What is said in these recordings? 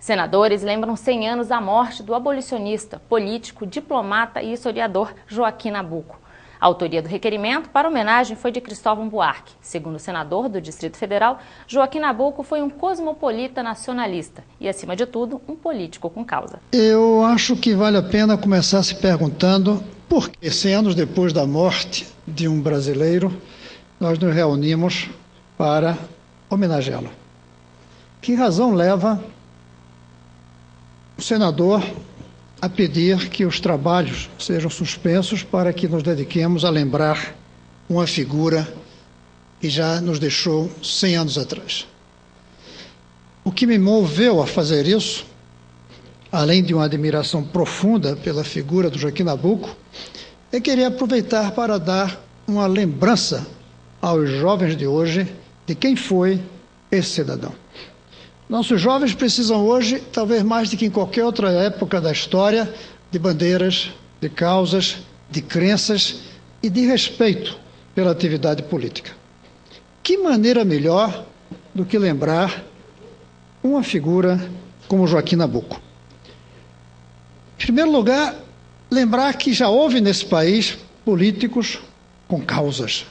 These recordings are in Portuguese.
Senadores lembram 100 anos da morte do abolicionista, político, diplomata e historiador Joaquim Nabuco. A autoria do requerimento para homenagem foi de Cristóvão Buarque. Segundo o senador do Distrito Federal, Joaquim Nabuco foi um cosmopolita nacionalista e, acima de tudo, um político com causa. Eu acho que vale a pena começar se perguntando por que, 100 anos depois da morte de um brasileiro, nós nos reunimos para homenageá-lo. Que razão leva o senador a pedir que os trabalhos sejam suspensos para que nos dediquemos a lembrar uma figura que já nos deixou 100 anos atrás? O que me moveu a fazer isso, além de uma admiração profunda pela figura do Joaquim Nabuco, é querer aproveitar para dar uma lembrança aos jovens de hoje de quem foi esse cidadão. Nossos jovens precisam hoje, talvez mais do que em qualquer outra época da história, de bandeiras, de causas, de crenças e de respeito pela atividade política. Que maneira melhor do que lembrar uma figura como Joaquim Nabuco? Em primeiro lugar, lembrar que já houve nesse país políticos com causas.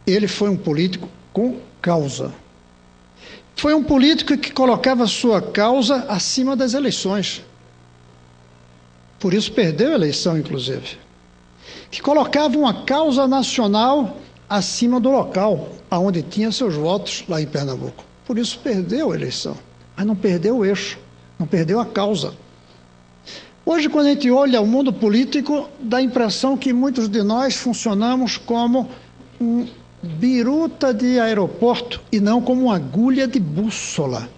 Ele foi um político com causa. Foi um político que colocava sua causa acima das eleições. Por isso perdeu a eleição, inclusive. Que colocava uma causa nacional acima do local, aonde tinha seus votos lá em Pernambuco. Por isso perdeu a eleição. Mas não perdeu o eixo, não perdeu a causa. Hoje, quando a gente olha o mundo político, dá a impressão que muitos de nós funcionamos como um biruta de aeroporto e não como uma agulha de bússola.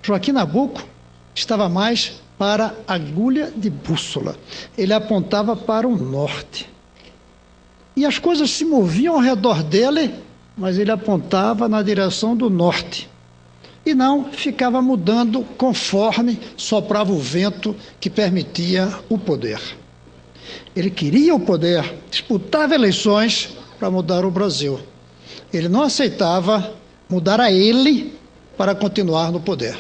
Joaquim Nabuco estava mais para a agulha de bússola. Ele apontava para o norte. E as coisas se moviam ao redor dele, mas ele apontava na direção do norte. E não ficava mudando conforme soprava o vento que permitia o poder. Ele queria o poder, disputava eleições para mudar o Brasil. Ele não aceitava mudar a ele para continuar no poder.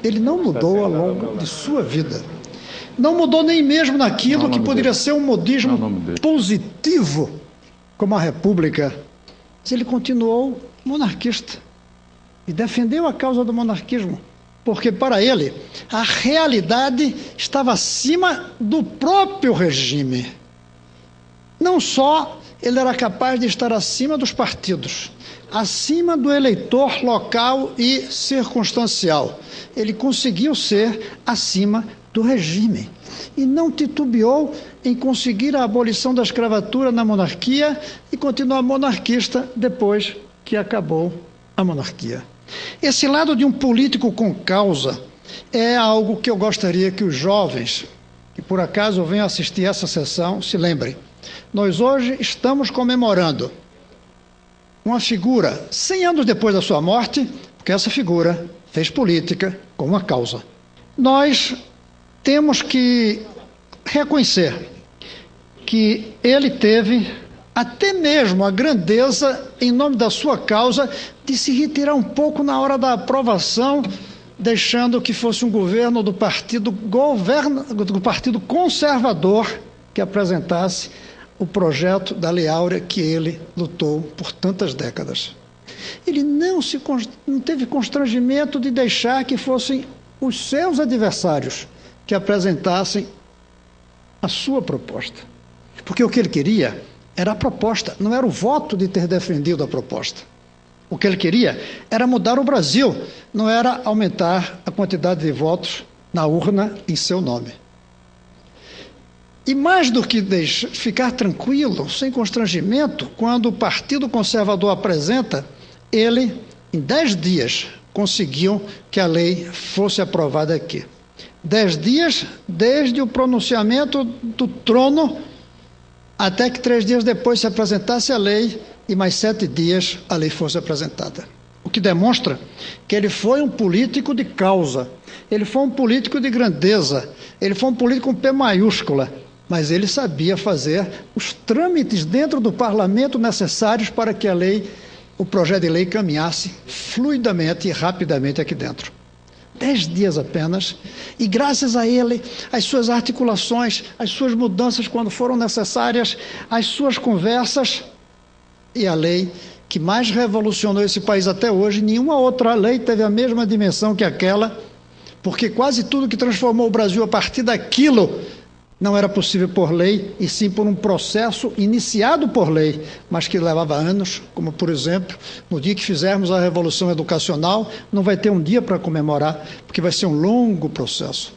Ele não mudou ao longo de sua vida. Não mudou nem mesmo naquilo que poderia ser um modismo positivo, como a República. Mas ele continuou monarquista e defendeu a causa do monarquismo, porque para ele a realidade estava acima do próprio regime. Não só ele era capaz de estar acima dos partidos, acima do eleitor local e circunstancial. Ele conseguiu ser acima do regime e não titubeou em conseguir a abolição da escravatura na monarquia e continuar monarquista depois que acabou a monarquia. Esse lado de um político com causa é algo que eu gostaria que os jovens, que por acaso venham assistir essa sessão, se lembrem. Nós hoje estamos comemorando uma figura 100 anos depois da sua morte, porque essa figura fez política com uma causa. Nós temos que reconhecer que ele teve até mesmo a grandeza, em nome da sua causa, de se retirar um pouco na hora da aprovação, deixando que fosse um governo do partido conservador que apresentasse o projeto da Lei Áurea que ele lutou por tantas décadas. Ele não teve constrangimento de deixar que fossem os seus adversários que apresentassem a sua proposta. Porque o que ele queria era a proposta, não era o voto de ter defendido a proposta. O que ele queria era mudar o Brasil, não era aumentar a quantidade de votos na urna em seu nome. E mais do que ficar tranquilo, sem constrangimento, quando o Partido Conservador apresenta, ele, em 10 dias, conseguiu que a lei fosse aprovada aqui. 10 dias desde o pronunciamento do trono, até que 3 dias depois se apresentasse a lei e mais 7 dias a lei fosse apresentada. O que demonstra que ele foi um político de causa, ele foi um político de grandeza, ele foi um político com P maiúscula, mas ele sabia fazer os trâmites dentro do parlamento necessários para que a lei o projeto de lei caminhasse fluidamente e rapidamente aqui dentro. 10 dias apenas, e graças a ele, as suas articulações, as suas mudanças quando foram necessárias, as suas conversas, e a lei que mais revolucionou esse país até hoje, nenhuma outra lei teve a mesma dimensão que aquela, porque quase tudo que transformou o Brasil a partir daquilo não era possível por lei, e sim por um processo iniciado por lei, mas que levava anos, como, por exemplo, no dia que fizermos a Revolução Educacional, não vai ter um dia para comemorar, porque vai ser um longo processo.